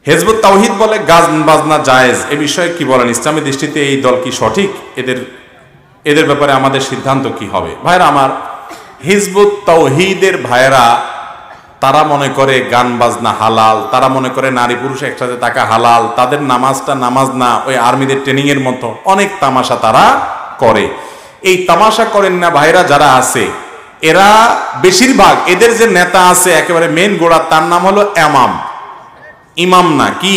Hizb ut তাওহীদ বলে গান বাজনা জায়েজ, এ বিষয়ে কি বলেন? ইসলামী দৃষ্টিতে এই দল কি সঠিক? এদের ব্যাপারে আমাদের সিদ্ধান্ত কি হবে? ভাইরা আমার, হিজবুত তাওহীদের ভাইরা তারা মনে করে গান বাজনা হালাল, তারা মনে করে নারী পুরুষ একসাথে থাকা হালাল, তাদের নামাজটা নামাজ না, ওই আর্মিদের ট্রেনিং এর মতো অনেক তামাশা তারা করে। এই তামাশা করেন না ভাইরা যারা আছে, এরা বেশিরভাগ এদের যে নেতা আছে একেবারে মেন গোড়া, তার নাম হলো এমাম। ইমাম না, কি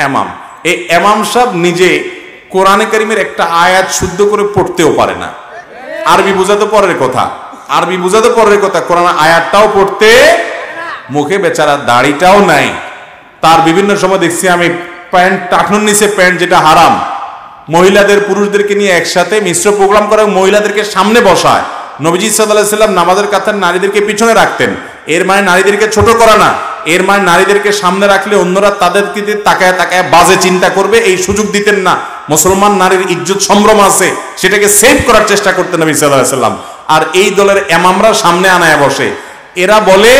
এমাম। এই এমাম সাহেব নিজে কোরআনে কারীমের একটা আয়াত শুদ্ধ করে পড়তেও পারে না। আরবি বোঝাতে পরের কথা, কোরআন আয়াতটাও পড়তে, মুখে বেচারা দাড়িটাও নাই। তার বিভিন্ন সময় দেখছি আমি প্যান্ট, টাকনুর নিচে প্যান্ট যেটা হারাম, মহিলাদের পুরুষদেরকে নিয়ে একসাথে মিশ্র প্রোগ্রাম করে মহিলাদেরকে সামনে বসায়। নবীজি সাল্লাল্লাহু আলাইহি সাল্লাম নামাজের কাতার নারীদেরকে পিছনে রাখতেন। এর মানে নারীদেরকে ছোট করা না, এর মানে নারীদেরকে সামনে রাখলে অন্যরা তাদেরকে তাকায় তাকায় বাজে চিন্তা করবে, এই সুযোগ দিতেন না। মুসলমান নারীর ইজ্জত সম্ভ্রম আছে, সেটাকে সেভ করার চেষ্টা করতেন নবী সাল্লাল্লাহু আলাইহি সাল্লাম। আর এই দলের এমামরা সামনে আনায় বসে। এরা বলে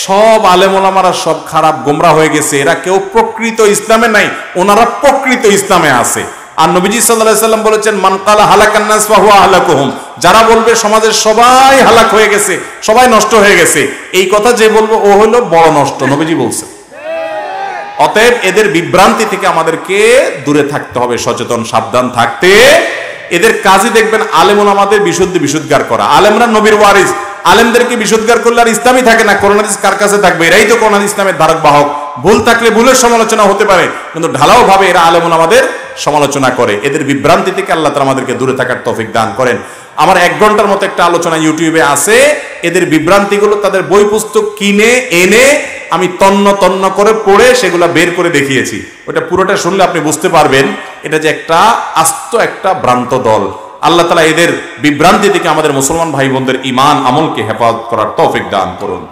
সব আলেম ওলামারা সব খারাপ, গোমরা হয়ে গেছে, এরা কেউ প্রকৃত ইসলামে নাই, ওনারা প্রকৃত ইসলামে আছে। আর নবীজি সাল্লাল্লাহু আলাইহি সাল্লাম বলেছেন, মান কালা হালাকান নাস ফাহুয়া আহলাকুহুম, যারা বলবে সমাজের সবাই হালাক হয়ে গেছে, সবাই নষ্ট হয়ে গেছে, এই কথা যে বলবো ও হলো বড় নষ্ট, নবীজি বলছেন। অতএব এদের বিভ্রান্তি থেকে আমাদেরকে দূরে থাকতে হবে, সচেতন সাবধান থাকতে। এদের কাজই দেখবেন আলেম ওলামাদের বিশুদ্ধার করা। আলেমরা নবীর ওয়ারিস, আলেমদেরকে বিশুদ্ধার করলে আর ইসলামই থাকে না। কোরআন হাদিস কার কাছে থাকবে? এরাই তো কোরআন ইসলামের ধারক বাহক। ভুল থাকলে ভুলের সমালোচনা হতে পারে, কিন্তু ঢালাও ভাবে এরা আলেম ওলামাদের সমালোচনা করে। এদের বিভ্রান্তি থেকে আল্লাহ তাআলা আমাদেরকে দূরে থাকার তৌফিক দান করেন। আমার 1 ঘন্টার মতো একটা আলোচনা ইউটিউবে আছে, এদের বিভ্রান্তিগুলো তাদের বই পুস্তক কিনে এনে আমি তন্ন করে পড়ে সেগুলা বের করে দেখিয়েছি। ওটা পুরোটা শুনলে আপনি বুঝতে পারবেন এটা যে একটা আস্ত একটা ভ্রান্ত দল। আল্লাহ তাআলা এদের বিভ্রান্তি থেকে আমাদের মুসলমান ভাই বোনদের ঈমান আমলকে হেফাজত করার তৌফিক দান করুন।